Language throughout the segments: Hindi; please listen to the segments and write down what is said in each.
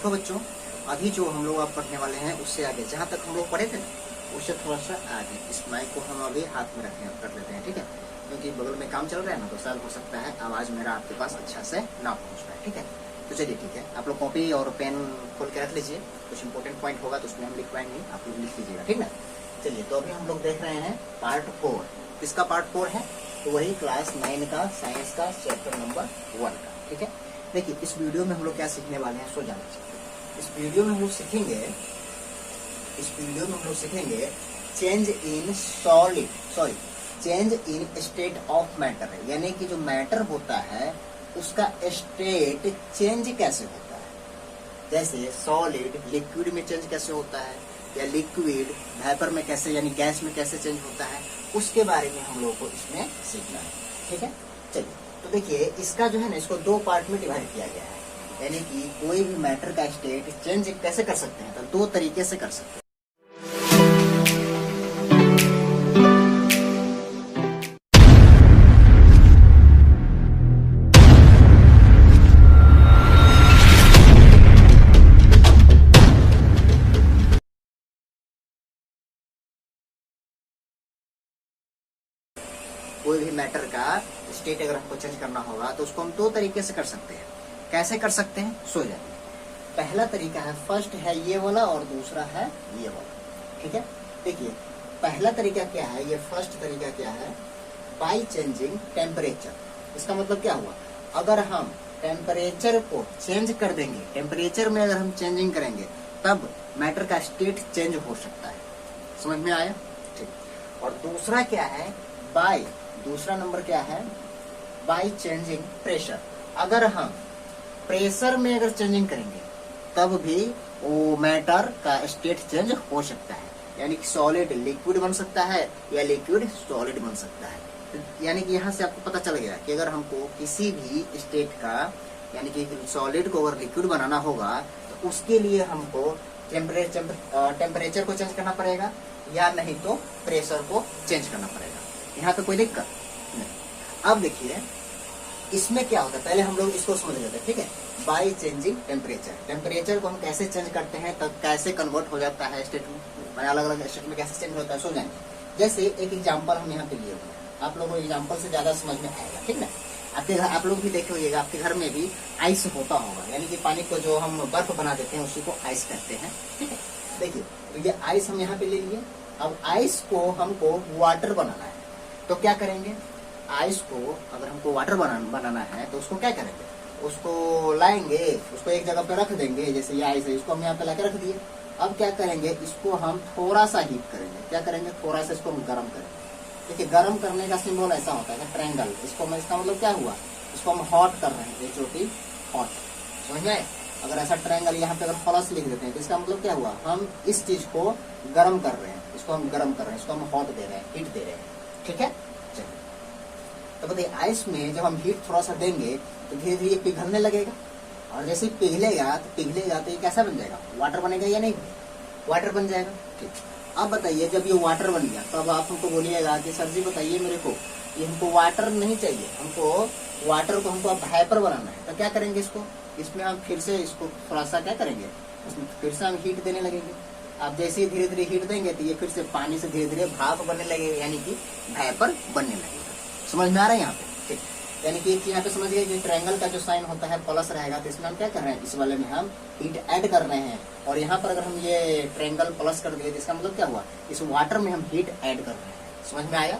देखो बच्चों, अभी जो हम लोग अब पढ़ने वाले हैं उससे आगे जहाँ तक हम लोग पढ़े थे ना उससे थोड़ा सा आगे इस माइक को हम अभी हाथ में कर लेते हैं, ठीक है, क्योंकि बगल में काम चल रहा है ना, तो शायद हो सकता है आवाज़ मेरा आपके पास अच्छा से ना पहुँच पाए, ठीक है। तो चलिए ठीक है, आप लोग कॉपी और पेन खोल के रख लीजिए, कुछ इंपॉर्टेंट पॉइंट होगा तो उसमें हम लिखवाएंगे, आप लोग लिख लीजिएगा, ठीक ना। चलिए, तो अभी हम लोग देख रहे हैं पार्ट 4। किसका पार्ट 4 है? तो वही क्लास 9 का साइंस का चैप्टर नंबर 1 का, ठीक है। देखिए, इस वीडियो में हम लोग क्या सीखने वाले हैं सो जाना चाहिए। इस वीडियो में हम लोग सीखेंगे change in change in state of matter, यानी कि जो मैटर होता है उसका स्टेट चेंज कैसे होता है। जैसे सॉलिड लिक्विड में चेंज कैसे होता है, या लिक्विड वेपर में कैसे, यानी गैस में कैसे चेंज होता है, उसके बारे में हम लोग को इसमें सीखना है, ठीक है। चलिए, तो देखिए, इसका जो है ना, इसको 2 पार्ट में डिवाइड किया गया है, यानी कि कोई भी मैटर का स्टेट चेंज कैसे कर सकते हैं, तो 2 तरीके से कर सकते हैं। कोई भी मैटर का स्टेट अगर हमको चेंज करना होगा तो उसको हम 2 तरीके से कर सकते हैं। कैसे कर सकते हैं, सो जाइए। पहला तरीका है, फर्स्ट है ये वाला और दूसरा है ये वाला, ठीक है। देखिए, पहला तरीका क्या है, ये फर्स्ट तरीका क्या है, बाय चेंजिंग टेम्परेचर। इसका मतलब क्या हुआ, अगर हम टेम्परेचर को चेंज कर देंगे, टेम्परेचर में अगर हम चेंजिंग करेंगे तब मैटर का स्टेट चेंज हो सकता है। समझ में आया? ठीक। और दूसरा क्या है, दूसरा नंबर क्या है, बाय चेंजिंग प्रेशर। अगर हम प्रेशर में अगर चेंजिंग करेंगे तब भी वो मैटर का स्टेट चेंज हो सकता है, यानी कि सॉलिड लिक्विड बन सकता है या लिक्विड सॉलिड बन सकता है। यानी कि यहाँ से आपको पता चल गया कि अगर हमको किसी भी स्टेट का, यानी कि सॉलिड को अगर लिक्विड बनाना होगा तो उसके लिए हमको टेम्परेचर को चेंज करना पड़ेगा, या नहीं तो प्रेशर को चेंज करना पड़ेगा। यहाँ पे कोई दिक्कत नहीं। अब देखिए, इसमें क्या होता है, पहले हम लोग इसको समझ लेते हैं, ठीक है। बाय चेंजिंग टेम्परेचर को हम कैसे चेंज करते हैं, तब कैसे कन्वर्ट हो जाता है स्टेट में, अलग अलग स्टेट में कैसे चेंज होता है, सो जाएंगे। जैसे एक एग्जांपल हम यहाँ पे लिए हुए हैं, आप लोगों को एग्जांपल से ज्यादा समझ में आएगा, ठीक ना। आपके घर, आप लोग भी देखे होइएगा, आपके घर में भी आइस होता होगा, यानी कि पानी को जो हम बर्फ बना देते हैं उसी को आइस कहते हैं, ठीक है। देखिए, तो ये आइस हम यहाँ पे ले लिए। अब आइस को हमको वाटर बनाना है, तो क्या करेंगे, आइस को अगर हमको वाटर बनाना है तो उसको क्या करेंगे, उसको लाएंगे, उसको एक जगह पे रख देंगे। जैसे ये आइस है, इसको हम यहाँ पे लाके रख दिए। अब क्या करेंगे, इसको हम थोड़ा सा हीट करेंगे। क्या करेंगे, थोड़ा सा इसको हम गर्म करेंगे। देखिए, गर्म करने का सिंबल ऐसा होता है ना, ट्रायंगल। इसको इसका मतलब क्या हुआ, इसको हम हॉट कर रहे हैं, HOT हॉट, समझ में आए। अगर ऐसा ट्रायंगल यहाँ पे अगर प्लस लिख देते हैं तो इसका मतलब क्या हुआ, हम इस चीज को गर्म कर रहे हैं, इसको हम गर्म कर रहे हैं, इसको हम हॉट दे रहे हैं, हीट दे रहे हैं, ठीक है। चलिए, तो बताइए, आइस में जब हम हीट थोड़ा सा देंगे तो धीरे धीरे पिघलने लगेगा, और जैसे पिघलेगा तो ये कैसा बन जाएगा, वाटर बनेगा या नहीं, वाटर बन जाएगा, ठीक। अब बताइए, जब ये वाटर बन गया तब आप हमको बोलिएगा कि सर जी बताइए मेरे को, ये हमको वाटर नहीं चाहिए, हमको वाटर को हमको अब वेपर बनाना है, तो क्या करेंगे, इसमें हम फिर से इसको थोड़ा सा क्या करेंगे, इसमें फिर से हम हीट देने लगेंगे। आप जैसे ही धीरे धीरे हीट देंगे तो ये फिर से पानी से धीरे धीरे भाप बनने लगेगा, यानी कि वेपर बनने लगेगा। समझ में आ रहा है यहाँ पे, ठीक। यानी कि यहाँ पे समझ गए कि ट्रायंगल का जो साइन होता है प्लस रहेगा, तो इसमें हम क्या कर रहे हैं, इस वाले में हम हीट ऐड कर रहे हैं, और यहाँ पर अगर हम ये ट्रायंगल प्लस कर दिए तो इसका मतलब क्या हुआ, इस वाटर में हम हीट ऐड कर रहे हैं। समझ में आया?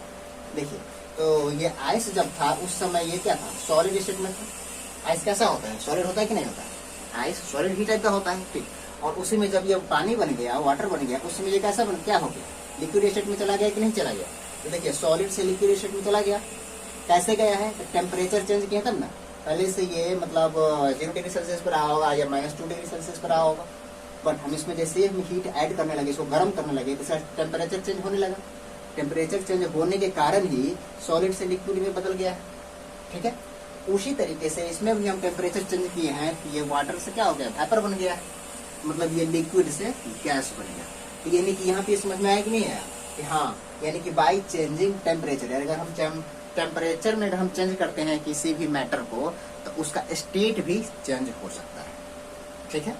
देखिए, तो ये आइस जब था उस समय ये क्या था, सॉलिड स्टेट में था। आइस कैसा होता है, सॉलिड होता है कि नहीं होता है, आइस सॉलिड ही टाइप का होता है, ठीक। और उसी में जब ये पानी बन गया, वाटर बन गया, उस समय ये कैसा क्या हो गया, लिक्विड स्टेट में चला गया कि नहीं चला गया। तो देखिए, सॉलिड से लिक्विड स्टेट में चला गया, कैसे गया है, टेम्परेचर चेंज किया तब ना। पहले से ये मतलब 0 डिग्री सेल्सियस पर रहा होगा या -2 डिग्री सेल्सियस पर रहा होगा, बट हम इसमें जैसे हम हीट ऐड करने लगे, इसको गर्म करने लगे, तो टेम्परेचर चेंज होने लगा। टेम्परेचर चेंज होने के कारण ही सॉलिड से लिक्विड में बदल गया है, ठीक है। उसी तरीके से इसमें भी हम टेम्परेचर चेंज किए हैं, तो ये वाटर से क्या हो गया, वेपर बन गया, मतलब ये लिक्विड से गैस बन गया। तो यानी कि यहाँ पे समझ में आया कि नहीं आया, कि हाँ, यानी कि बाय चेंजिंग टेम्परेचर, अगर हम टेम्परेचर में अगर हम चेंज करते हैं किसी भी मैटर को तो उसका स्टेट भी चेंज हो सकता है, ठीक है।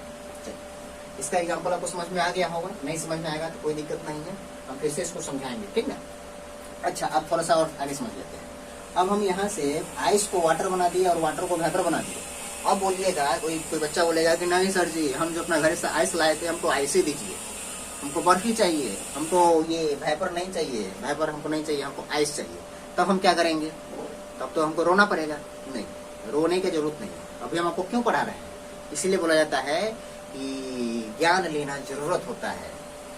इसका एग्जांपल आपको समझ में आ गया होगा, नहीं समझ में आएगा तो कोई दिक्कत नहीं है, हम फिर से इसको समझाएंगे, ठीक ना। अच्छा, अब थोड़ा सा और आगे समझ लेते हैं। अब हम यहाँ से आइस को वाटर बना दिए और वाटर को वेपर बना दिए। अब बोलिएगा कोई बच्चा बोलेगा कि नहीं सर जी, हम जो अपना घर से आइस लाए थे हमको आइस ही दीजिए, हमको बर्फ ही चाहिए, हमको ये वेपर नहीं चाहिए, वेपर हमको नहीं चाहिए, हमको आइस चाहिए। तब हम क्या करेंगे? तब तो हमको रोना पड़ेगा। नहीं, रोने की जरूरत नहीं है। अभी हम आपको क्यों पढ़ा रहे हैं? इसीलिए बोला जाता है कि ज्ञान लेना जरूरत होता है।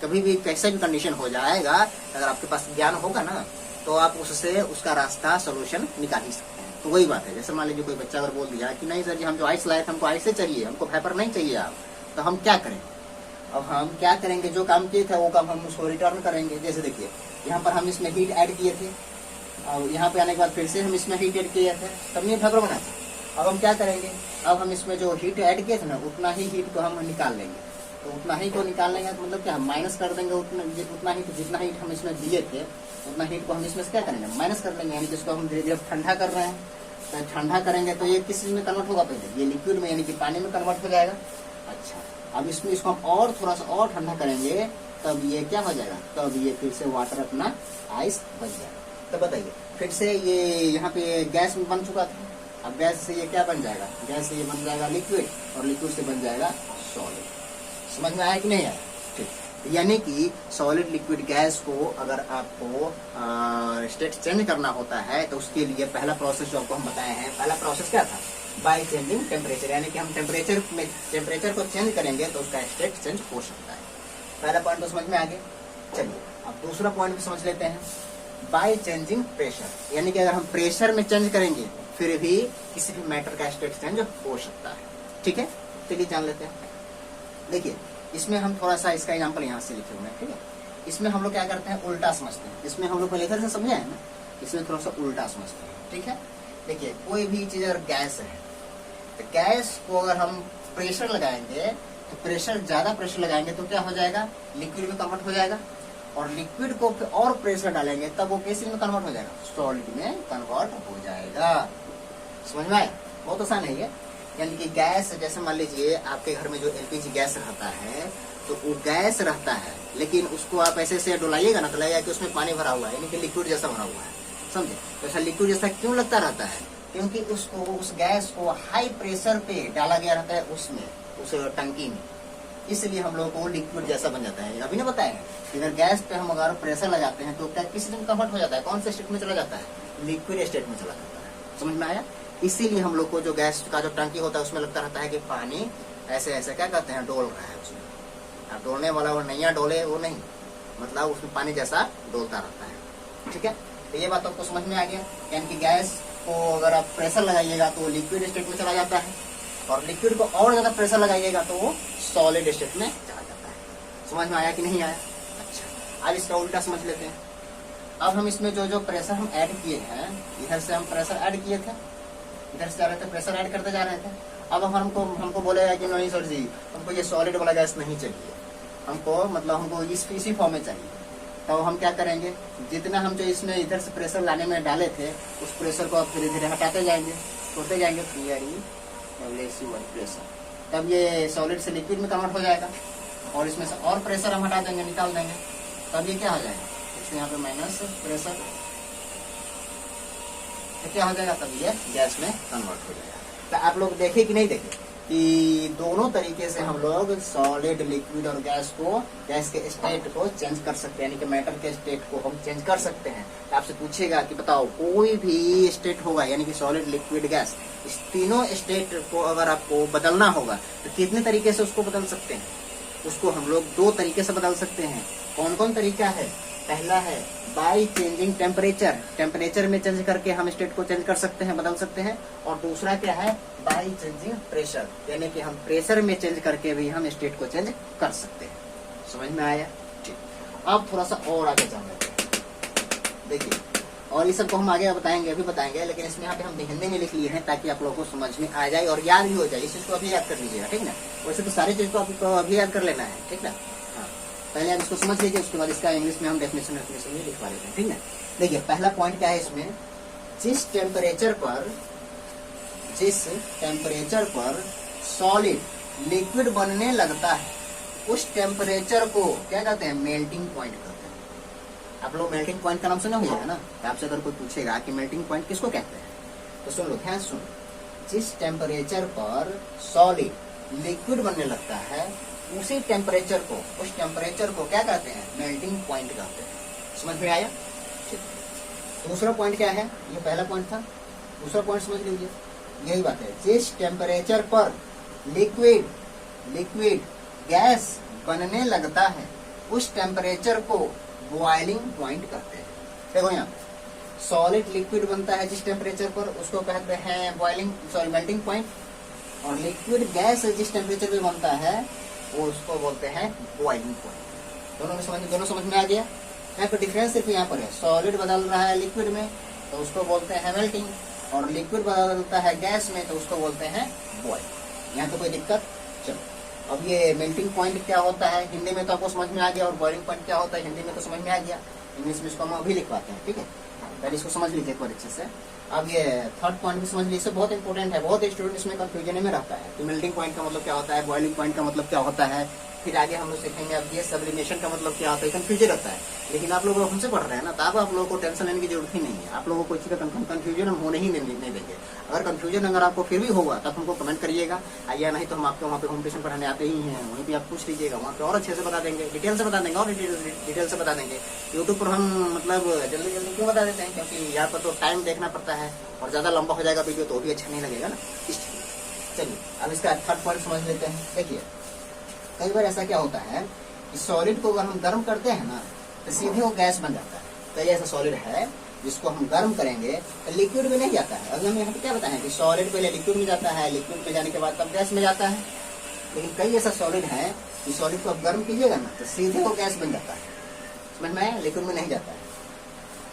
कभी भी कैसा भी कंडीशन हो जाएगा, अगर आपके पास ज्ञान होगा ना तो आप उससे उसका रास्ता सोल्यूशन निकाल ही सकते हैं। तो वही बात है, जैसे मान लीजिए कोई बच्चा अगर बोल दिया कि नहीं सर जी, हम जो आइस लाए थे हमको आइस से चाहिए, हमको वेपर नहीं चाहिए आप, तो हम क्या करें? अब हम क्या करेंगे? जो काम किए थे वो काम हम उसको रिटर्न करेंगे। जैसे देखिए, यहाँ पर हम इसमें हीट ऐड किए थे और यहाँ पे आने के बाद फिर से हम इसमें हीट ऐड किए थे, तब ये वेपर बना था। अब हम क्या करेंगे? अब हम इसमें जो हीट ऐड किए थे ना, उतना ही हीट को हम निकाल लेंगे। तो उतना ही को निकाल लेंगे तो मतलब क्या, हम माइनस कर देंगे उतना ही, जितना हीट हम इसमें दिए थे उतना हीट को हम इसमें से क्या करेंगे? माइनस कर लेंगे। यानी जिसको हम धीरे धीरे ठंडा कर रहे हैं, तो ठंडा करेंगे तो ये किस चीज में कन्वर्ट होगा? पहले ये लिक्विड में यानी कि पानी में कन्वर्ट हो जाएगा। अच्छा, अब इसमें इसको हम और थोड़ा सा और ठंडा करेंगे, तब ये क्या हो जाएगा? तब ये फिर से वाटर अपना आइस बन जाएगा। तो बताइए, फिर से ये यहाँ पे गैस में बन चुका था, अब गैस से ये क्या बन जाएगा? गैस से ये बन जाएगा लिक्विड और लिक्विड से बन जाएगा सॉलिड। समझ में आया कि नहीं आया? ठीक, यानी कि सॉलिड लिक्विड गैस को अगर आपको स्टेट चेंज करना होता है तो उसके लिए पहला प्रोसेस जो आपको हम बताए हैं, पहला प्रोसेस क्या था? बाय चेंजिंग टेम्परेचर, यानी कि हम टेम्परेचर को चेंज करेंगे तो उसका स्टेट चेंज हो सकता है। पहला पॉइंट तो समझ में आ गया। चलिए अब दूसरा पॉइंट भी समझ लेते हैं, बाय चेंजिंग प्रेशर, यानी कि अगर हम प्रेशर में चेंज करेंगे फिर भी किसी भी मैटर का स्टेट चेंज हो सकता है। ठीक है, चलिए जान लेते हैं। देखिए, इसमें हम थोड़ा सा इसका एग्जांपल यहाँ से लिखे हुए हैं, ठीक है। इसमें हम लोग क्या करते हैं? उल्टा समझते हैं। इसमें हम लोग पहले इधर से समझे हैं ना, इसमें थोड़ा सा उल्टा समझते हैं, ठीक है। देखिए, कोई भी चीज अगर गैस है तो गैस को अगर हम प्रेशर लगाएंगे तो प्रेशर, ज्यादा प्रेशर लगाएंगे तो क्या हो जाएगा? लिक्विड में कन्वर्ट हो जाएगा। और लिक्विड को और प्रेशर डालेंगे तब वो किस में कन्वर्ट हो जाएगा? सॉलिड में कन्वर्ट हो जाएगा। समझ में आया? बहुत आसान है ये। यानी कि गैस, जैसे मान लीजिए आपके घर में जो एलपीजी गैस रहता है, तो वो गैस रहता है लेकिन उसको आप ऐसे से डुलाइएगा ना तो लगेगा कि उसमें पानी भरा हुआ है, यानी कि लिक्विड जैसा भरा हुआ है। समझे? तो ऐसा लिक्विड जैसा क्यों लगता रहता है? क्योंकि उसको, उस गैस को हाई प्रेशर पे डाला गया रहता है उसमें, उस टंकी में, इसलिए हम लोग को लिक्विड जैसा बन जाता है। अभी ना बताया, अगर गैस पे हम अगर प्रेशर लगाते हैं तो क्या किस में कन्वर्ट हो जाता है? कौन से स्टेट में चला जाता है? लिक्विड स्टेट में चला जाता है। समझ में आया? इसीलिए हम लोग को जो गैस का जो टंकी होता है उसमें लगता रहता है कि पानी ऐसे ऐसे क्या कहते हैं, डोल रहा है उसमें। अब डोलने वाला वो नैया डोले वो नहीं, मतलब उसमें पानी जैसा डोलता रहता है। ठीक है, तो ये बात आपको समझ में आ गया। यानी कि गैस को अगर आप प्रेशर लगाइएगा तो लिक्विड स्टेट में चला जाता है, और लिक्विड को और ज्यादा प्रेशर लगाइएगा तो वो सॉलिड स्टेट में चला जाता है। समझ में आया कि नहीं आया? अच्छा, अब इसका उल्टा समझ लेते हैं। अब हम इसमें जो जो प्रेशर हम ऐड किए हैं, इधर से हम प्रेशर ऐड किए थे, इधर से जा रहे थे, प्रेशर ऐड करते जा रहे थे। अब हमको बोलेगा कि नहीं सर जी, हमको ये सॉलिड वाला गैस नहीं चाहिए, हमको मतलब हमको इसी फॉर्म में चाहिए। तो हम क्या करेंगे? जितना हम जो इसमें इधर से प्रेशर लाने में डाले थे उस प्रेशर को आप धीरे धीरे हटाते जाएंगे, छोड़ते जाएंगे, प्रेशर, तब ये सॉलिड से लिक्विड में कन्वर्ट हो जाएगा। और इसमें से और प्रेशर हम हटा देंगे, निकाल देंगे, तब ये क्या हो जाएगा? इसमें यहाँ पे माइनस प्रेशर, तो क्या हो जाएगा? तब ये गैस में कन्वर्ट हो जाएगा। तो आप लोग देखे कि नहीं देखे कि दोनों तरीके से हम लोग सॉलिड, लिक्विड और गैस के स्टेट को चेंज कर सकते हैं, यानी कि मैटर के स्टेट को हम चेंज कर सकते हैं। तो आपसे पूछेगा कि बताओ, कोई भी स्टेट होगा यानी कि सॉलिड, लिक्विड, गैस, इस तीनों स्टेट को अगर आपको बदलना होगा तो कितने तरीके से उसको बदल सकते हैं? उसको हम लोग दो तरीके से बदल सकते हैं। कौन कौन तरीका है? पहला है बाय चेंजिंग टेम्परेचर, टेम्परेचर में चेंज करके हम स्टेट को चेंज कर सकते हैं, बदल सकते हैं। और दूसरा क्या है? बाय चेंजिंग प्रेशर, यानी कि हम प्रेशर में चेंज करके भी हम स्टेट को चेंज कर सकते हैं। समझ में आया? ठीक, अब थोड़ा सा और आगे जान लेते हैं। देखिए, और ये सबको हम आगे बताएंगे, अभी बताएंगे, लेकिन इसमें यहाँ पे हम हिंदी में लिख लिए हैं ताकि आप लोगों को समझ में आ जाए और याद भी हो जाए। इस चीज को अभी याद कर लीजिएगा, ठीक ना। वैसे तो सारी चीज को आपको अभी याद कर लेना है, ठीक ना। हाँ, पहले आप इसको समझ लीजिए, उसके बाद इसका इंग्लिश में हम डेफिनेशन भी लिखवा लेते हैं, ठीक ना। देखिए, पहला पॉइंट क्या है इसमें? जिस टेम्परेचर पर सॉलिड लिक्विड बनने लगता है, उस टेम्परेचर को क्या कहते हैं, मेल्टिंग पॉइंट कहते हैं। आप लोग मेल्टिंग पॉइंट का नाम सुना हुआ है ना, आपसे अगर कोई पूछेगा कि मेल्टिंग पॉइंट किसको कहते हैं, तो सुन लो, ध्यान सुनो। जिस टेम्परेचर पर सॉलिड लिक्विड बनने लगता है, उसी टेम्परेचर को, उस टेम्परेचर को क्या कहते हैं, मेल्टिंग पॉइंट कहते हैं। समझ में आया? दूसरा पॉइंट क्या है, ये पहला पॉइंट था, दूसरा पॉइंट समझ लीजिए, यही बात है। जिस टेम्परेचर पर लिक्विड गैस बनने लगता है, उस टेम्परेचर को बॉइलिंग पॉइंट कहते हैं। देखो यहाँ सॉलिड लिक्विड बनता है जिस टेम्परेचर पर, उसको कहते हैं मेल्टिंग पॉइंट, और लिक्विड गैस जिस टेम्परेचर पे बनता है वो उसको बोलते हैं बॉइलिंग पॉइंट। दोनों समझ में आ गया? यहाँ पे डिफरेंस सिर्फ यहाँ पर है, सॉलिड बदल रहा है लिक्विड में तो उसको बोलते हैं मेल्टिंग, और लिक्विड बदलता है गैस में तो उसको बोलते हैं बॉइल। यहाँ तो कोई दिक्कत? चलो अब ये मेल्टिंग पॉइंट क्या होता है हिंदी में तो आपको समझ में आ गया, और बॉइलिंग पॉइंट क्या होता है हिंदी में तो समझ में आ गया। इंग्लिश में इसको हम अभी लिखवाते हैं, ठीक है? पहले इसको समझ लीजिए एक बार अच्छे से। अब ये थर्ड पॉइंट भी समझ लीजिए, बहुत इंपॉर्टेंट है, बहुत स्टूडेंट इसमें कंफ्यूजन में रहता है कि मेल्टिंग पॉइंट का मतलब क्या होता है, बॉइलिंग पॉइंट का मतलब क्या होता है, फिर आगे हम लोग सीखेंगे अब ये सब्लिमेशन का मतलब क्या होता है, कंफ्यूजन रहता है। लेकिन आप लोग हमसे पढ़ रहे हैं ना, तब आप लोगों को टेंशन लेने की जरूरत ही नहीं है, आप लोगों को कोई चीज का कंफ्यूजन हम होने ही नहीं देंगे। अगर कंफ्यूजन अगर आपको फिर भी होगा तब हमको कमेंट करिएगा, या नहीं तो हम आपके वहाँ पे होम ट्यूशन पढ़ाने आते ही हैं, वहीं पे आप पूछ लीजिएगा, वहाँ पे और अच्छे से बता देंगे, डिटेल से बता देंगे, और डिटेल से बता देंगे। यूट्यूब पर हम मतलब जल्दी जल्दी क्यों बता देते हैं, क्योंकि यहाँ पर तो टाइम देखना पड़ता है और ज्यादा लंबा हो जाएगा वीडियो तो भी अच्छा नहीं लगेगा ना, इसलिए। चलिए अब इसका थर्ड पॉइंट समझ लेते हैं। देखिए कई बार ऐसा क्या होता है कि सॉलिड को अगर हम गर्म करते हैं ना तो सीधे वो गैस बन जाता है। कई ऐसा सॉलिड है जिसको हम गर्म करेंगे तो लिक्विड में नहीं जाता है। अभी हम यहाँ पे क्या बताएं कि सॉलिड पहले लिक्विड में जाता है, लिक्विड में जाने के बाद तब गैस में जाता है। लेकिन कई ऐसा सॉलिड है कि सॉलिड को आप गर्म कीजिएगा ना तो सीधे वो गैस बन जाता है, समझ में आया? लिक्विड में नहीं जाता है।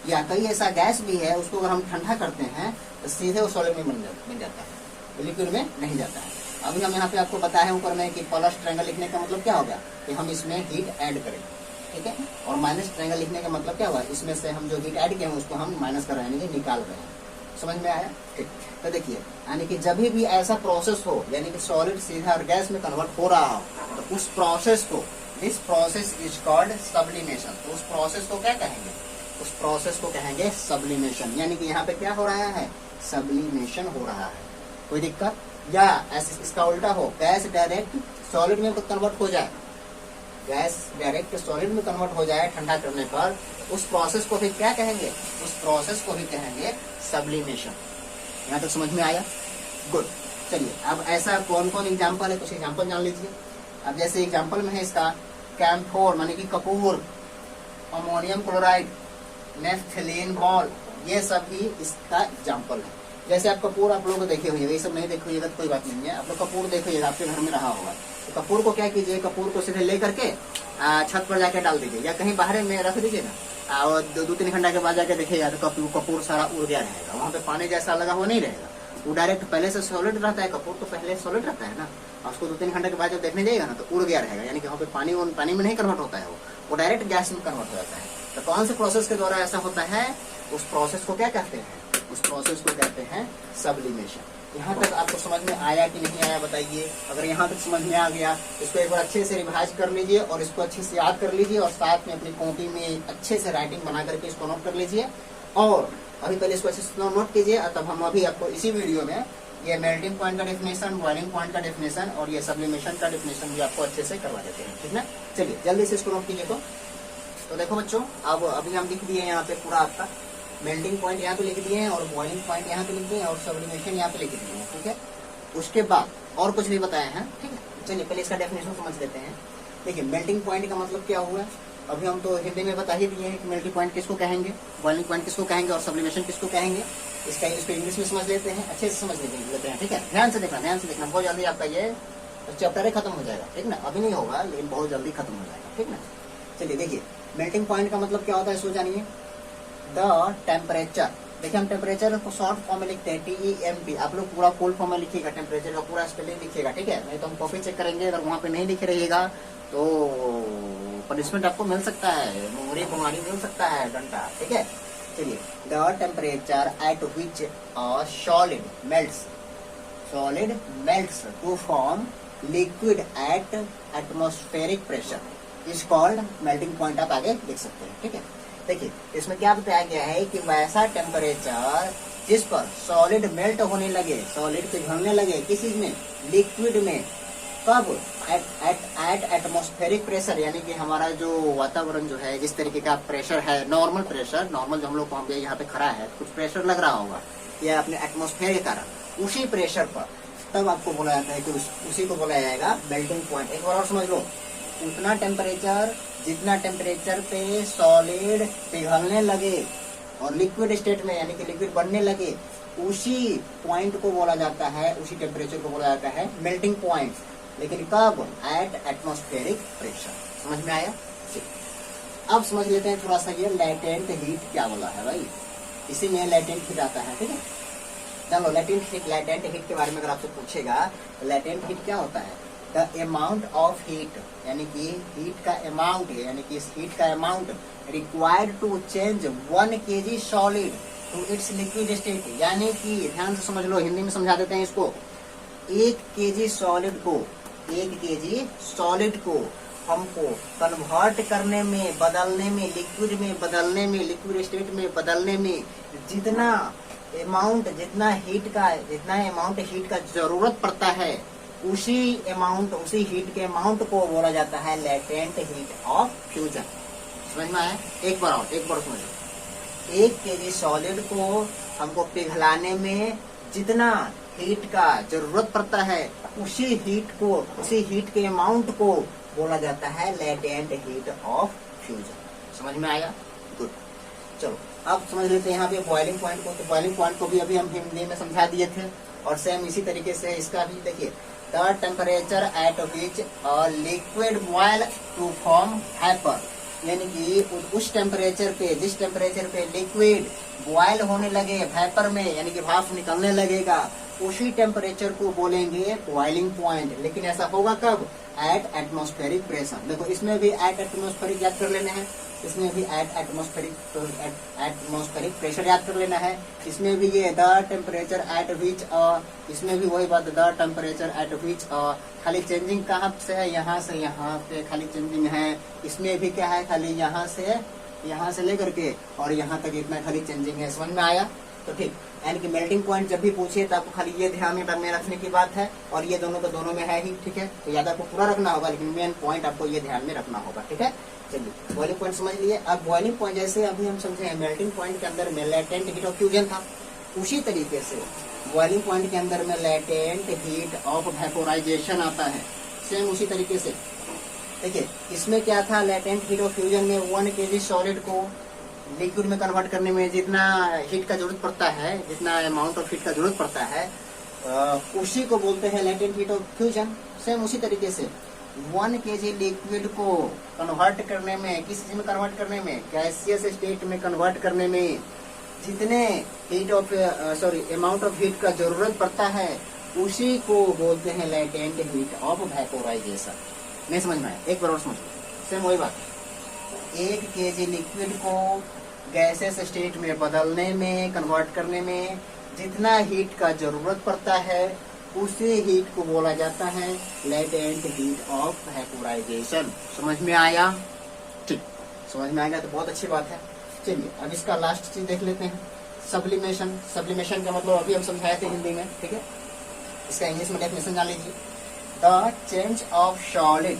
या कई ऐसा गैस भी है उसको अगर हम ठंडा करते हैं तो सीधे वो सॉलिड में बन जाता है, लिक्विड में नहीं जाता है। अभी हम यहाँ पे आपको बताया ऊपर में कि प्लस ट्रायंगल लिखने का मतलब क्या होगा कि हम इसमें हीट ऐड करें, ठीक है? और माइनस ट्रायंगल लिखने का मतलब क्या हुआ, इसमें से हम जो हीट ऐड किए हैं उसको हम माइनस कर रहे हैं, यानी कि निकाल रहे हैं। समझ में आया? ठीक। तो देखिए यानी कि जब भी ऐसा प्रोसेस हो, यानी कि सॉलिड सीधा और गैस में कन्वर्ट हो रहा हो, तो उस प्रोसेस को, this process is called sublimation. तो उस प्रोसेस को क्या कहेंगे? उस प्रोसेस को कहेंगे सब्लिमेशन। यानी कि यहाँ पे क्या हो रहा है, सब्लिमेशन हो रहा है। कोई दिक्कत? या ऐसे इसका उल्टा हो, गैस डायरेक्ट सॉलिड में कन्वर्ट हो जाए, गैस डायरेक्ट सॉलिड में कन्वर्ट हो जाए ठंडा करने पर, उस प्रोसेस को भी क्या कहेंगे? उस प्रोसेस को भी कहेंगे सब्लिमेशन। यहाँ तक समझ में आया? गुड। चलिए अब ऐसा कौन कौन एग्जाम्पल है, कुछ एग्जाम्पल जान लीजिए। अब जैसे एग्जाम्पल में है इसका कैम्फोर माने कि Kapoor, ammonium chloride, naphthalene ball, ये सब भी इसका एग्जाम्पल है। जैसे आप कपूर आप लोग देखे होइएगा, ये सब नहीं देखे होइएगा तो कोई बात नहीं है, आप लोग कपूर देखिएगा, आपके घर में रहा होगा। तो कपूर को क्या कीजिए, कपूर को सीधे ले करके छत पर जाके डाल दीजिए या कहीं बाहर में रख दीजिए ना, और 2-3 घंटा के बाद जाके देखिएगा तो कपूर सारा उड़ गया रहेगा, वहाँ पे पानी जैसा लगा हुआ नहीं रहेगा, वो डायरेक्ट पहले से सॉलिड रहता है। कपूर तो पहले सॉलिड रहता है ना, और उसको 2-3 घंटे के बाद जब देखने जाएगा ना तो उड़ गया रहेगा, यानी कि वहाँ पे पानी में नहीं कन्वर्ट होता है, वो डायरेक्ट गैस में कन्वर्ट हो जाता है। तो कौन से प्रोसेस के द्वारा ऐसा होता है, उस प्रोसेस को क्या कहते हैं? उस प्रोसेस को कहते हैं सब्लिमेशन। यहाँ तक आपको समझ में आया कि नहीं आया बताइए? अगर यहाँ तक समझ में आ गया, इसको एक बार अच्छे से रिवाइज कर लीजिए और इसको अच्छे से याद कर लीजिए, और साथ में अपनी कॉपी में अच्छे से राइटिंग बना करके इसको नोट कर लीजिए। और अभी पहले इसको अच्छे से नोट कीजिए, तब हम अभी आपको इसी वीडियो में ये मेल्टिंग पॉइंट का डेफिनेशन, बॉइलिंग पॉइंट का डेफिनेशन और ये सब्लिमेशन का डेफिनेशन भी आपको अच्छे से करवा देते हैं, ठीक ना? चलिए जल्दी से इसको नोट कीजिए। तो देखो बच्चों, अब अभी हम लिख दिए यहाँ पे पूरा आपका मेल्टिंग पॉइंट यहाँ पे लिख दिए हैं, और बॉइलिंग पॉइंट यहाँ पे लिख दिए हैं, और सब्लिमेशन यहाँ पे लिख दिए हैं, ठीक है? उसके बाद और कुछ भी बताया है, ठीक है? चलिए पहले इसका डेफिनेशन समझ लेते हैं। देखिए मेल्टिंग पॉइंट का मतलब क्या हुआ, अभी हम तो हिंदी में बता ही दिए हैं कि मेल्टिंग पॉइंट किसको कहेंगे, बॉइलिंग पॉइंट किसको कहेंगे, और सब्लिमेशन किसको कहेंगे। इसको इंग्लिश में समझ लेते हैं, अच्छे से समझ लेते हैं, ठीक है? ध्यान से देखना, बहुत जल्दी आपका ये चैप्टर ही खत्म हो जाएगा, ठीक ना? अभी नहीं होगा लेकिन बहुत जल्दी खत्म हो जाएगा, ठीक ना? चलिए देखिए मेल्टिंग पॉइंट का मतलब क्या होता है, इसको जानिए। द टेम्परेचर, देखिए हम टेम्परेचर को शॉर्ट फॉर्म में लिखते हैं TEMP, आप लोग पूरा फुल फॉर्म में लिखिएगा, टेम्परेचर का पूरा स्पेलिंग लिखिएगा, ठीक है? नहीं तो हम कॉपी चेक करेंगे, अगर वहाँ पे नहीं लिख रहिएगा तो पनिशमेंट आपको मिल सकता है, बीमारी मिल सकता है, डंडा, ठीक है? चलिए the temperature at which solid melts to form liquid at atmospheric pressure is called melting point, आप आगे देख सकते हैं। ठीक है, देखिए इसमें क्या बताया गया है कि वैसा टेम्परेचर जिस पर सॉलिड मेल्ट होने लगे, सॉलिड पिघलने लगे, किस चीज में, लिक्विड में, कब, एट एटमॉस्फेरिक प्रेशर, यानी कि हमारा जो वातावरण जो है, जिस तरीके का प्रेशर है, नॉर्मल प्रेशर, नॉर्मल जो हम लोग को यहाँ पे खड़ा है, कुछ प्रेशर लग रहा होगा या अपने एटमॉस्फेयर के कारण, उसी प्रेशर पर तब आपको बोला जाता है कि उसी को बोला जाएगा मेल्टिंग पॉइंट। एक बार और समझ लो, उतना टेम्परेचर जितना टेम्परेचर पे सॉलिड पिघलने लगे और लिक्विड स्टेट में यानी कि लिक्विड बनने लगे, उसी पॉइंट को बोला जाता है, उसी टेम्परेचर को बोला जाता है मेल्टिंग पॉइंट। लेकिन कब, एट एटमॉस्फेरिक प्रेशर। समझ में आया? अब समझ लेते हैं थोड़ा सा ये लेटेंट हीट क्या बोला है भाई, इसी में लेटेंट हीट आता है। ठीक है, चलो लेटेंट हीट के बारे में अगर आपसे पूछेगा, लेटेंट हीट क्या होता है, द अमाउंट ऑफ हीट, यानी कि हीट का अमाउंट, यानी कि इस हीट का amount required to change 1 kg solid to its liquid state, यानी कि ध्यान से समझ लो, हिंदी में समझा देते हैं इसको, 1 kg सॉलिड को, 1 kg सॉलिड को हमको कन्वर्ट करने में, बदलने में, लिक्विड में बदलने में, लिक्विड स्टेट में बदलने में जितना अमाउंट, जितना अमाउंट हीट का जरूरत पड़ता है, उसी हीट के अमाउंट को बोला जाता है लेटेंट हीट ऑफ फ्यूजन। समझ में आया? एक बार समझ लो, 1 kg सॉलिड को हमको पिघलाने में जितना हीट का जरूरत पड़ता है, उसी हीट के अमाउंट को बोला जाता है लेटेंट हीट ऑफ फ्यूजन। समझ में आया? गुड। चलो अब समझ लेते हैं यहाँ पे बॉइलिंग पॉइंट को। तो बॉइलिंग पॉइंट को भी अभी हम हिंदी में समझा दिए थे, और सेम इसी तरीके से इसका भी देखिए, the temperature at which liquid boil to form vapour, यानी कि उस टेम्परेचर पे, जिस टेम्परेचर पे लिक्विड बॉयल होने लगे वेपर में, यानी कि भाप निकलने लगेगा, उसी टेम्परेचर को बोलेंगे बॉइलिंग पॉइंट। लेकिन ऐसा होगा कब, एट एटमॉस्फेरिक प्रेशर। देखो इसमें भी एट एटमॉस्फेरिक याद कर लेना है, इसमें भी एट एटमॉस्फेरिक प्रेशर याद कर लेना है, इसमें भी ये द टेम्परेचर एट विच, इसमें भी वही बात, द टेम्परेचर एट विच, खाली चेंजिंग कहाँ से है, यहाँ से यहाँ पे खाली चेंजिंग है। इसमें भी क्या है, खाली यहाँ से लेकर के और यहाँ तक इतना खाली चेंजिंग है। समझ में आया? तो ठीक, यानी कि मेल्टिंग पॉइंट जब भी पूछिए तो आपको खाली ये ध्यान में रखने की बात है, और ये दोनों का दोनों में है ही। ठीक है, तो याद आपको पूरा रखना होगा, लेकिन मेन पॉइंट आपको ये ध्यान में रखना होगा। ठीक है, चलिए बॉइलिंग पॉइंट समझ लिए। अब बॉइलिंग पॉइंट जैसे अभी हम समझे मेल्टिंग पॉइंट के अंदर में लेटेंट हीट ऑफ फ्यूजन था, उसी तरीके से बॉइलिंग पॉइंट के अंदर में लेटेंट हीट ऑफ वेपोराइजेशन आता है। सेम उसी तरीके से देखिए, इसमें क्या था, लेटेंट हीट ऑफ फ्यूजन में 1 kg सॉलिड को लिक्विड में कन्वर्ट करने में जितना हीट का जरूरत पड़ता है, जितना अमाउंट ऑफ हीट का जरूरत पड़ता है, उसी को बोलते हैं latent heat of fusion. Same उसी तरीके से 1 kg लिक्विड को कन्वर्ट करने में, किस चीज में कन्वर्ट करने में, गैसियस स्टेट में कन्वर्ट करने में जितने अमाउंट ऑफ हीट का जरूरत पड़ता है, उसी को बोलते हैं लेटेंट हीट ऑफ वेपोराइजेशन। नहीं समझ में आया? एक बार और समझ लो, सेम वही बात, 1 kg लिक्विड को गैसेस स्टेट में बदलने में, कन्वर्ट करने में जितना हीट का जरूरत पड़ता है, उसी हीट को बोला जाता है लेटेंट हीट ऑफ वेपोराइजेशन। समझ में आया? ठीक, समझ में आएगा तो बहुत अच्छी बात है। चलिए अब इसका लास्ट चीज देख लेते हैं, सब्लिमेशन। सब्लिमेशन का मतलब अभी हम समझाए थे हिंदी में। ठीक है, इसका इंग्लिश में डेफिनेशन जान लीजिए, the change of solid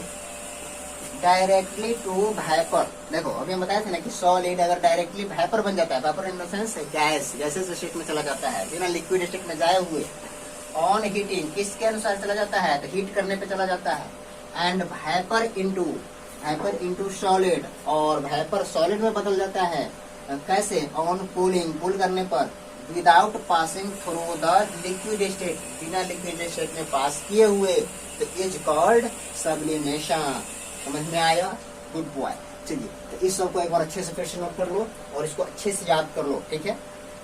directly to vapour. देखो अभी हम बताए थे ना कि सॉलिड अगर डायरेक्टली वेपर बन जाता है, vapour in the sense gases state में चला जाता है, बिना लिक्विड स्टेट में जाए हुए, ऑन हीटिंग किसके अनुसार चला जाता है, तो हीट करने पे चला जाता है, एंड वेपर इनटू सॉलिड, और वेपर सॉलिड में बदल जाता है। कैसे, ऑन कूलिंग, कूल करने पर, without passing through the liquid state, बिना लिक्विड स्टेट में पास किए हुए, तो इज कॉल्ड सब्लिमेशन। समझ में आया? Good boy. चलिए तो इस सब को एक बार अच्छे से फिर से नोट कर लो और इसको अच्छे से याद कर लो। ठीक है,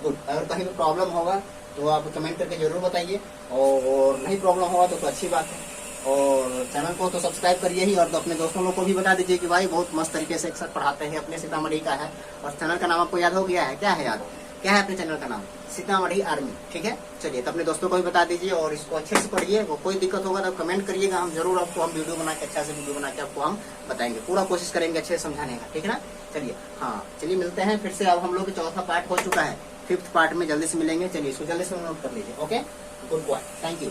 गुड। अगर कहीं भी प्रॉब्लम होगा तो आप कमेंट करके जरूर बताइए, और नहीं प्रॉब्लम होगा तो अच्छी बात है। और चैनल को तो सब्सक्राइब करिए ही, और तो अपने दोस्तों लोग को भी बता दीजिए कि भाई बहुत मस्त तरीके से एक साथ पढ़ाते हैं, अपने सीतामढ़ी का है। और चैनल का नाम आपको याद हो गया है, क्या है याद, क्या है अपने चैनल का नाम? सीतामढ़ी आर्मी। ठीक है, चलिए तो अपने दोस्तों को भी बता दीजिए और इसको अच्छे से पढ़िए। वो कोई दिक्कत होगा तो कमेंट करिएगा, हम जरूर आपको हम वीडियो बना के अच्छा से वीडियो बना के आपको हम बताएंगे, पूरा कोशिश करेंगे अच्छे से समझाने का। ठीक है ना, चलिए हाँ चलिए मिलते हैं फिर से। अब हम लोग चौथा पार्ट हो चुका है, 5th पार्ट में जल्दी से मिलेंगे। चलिए इसको जल्दी से नोट कर लीजिए। Okay, good boy, thank you.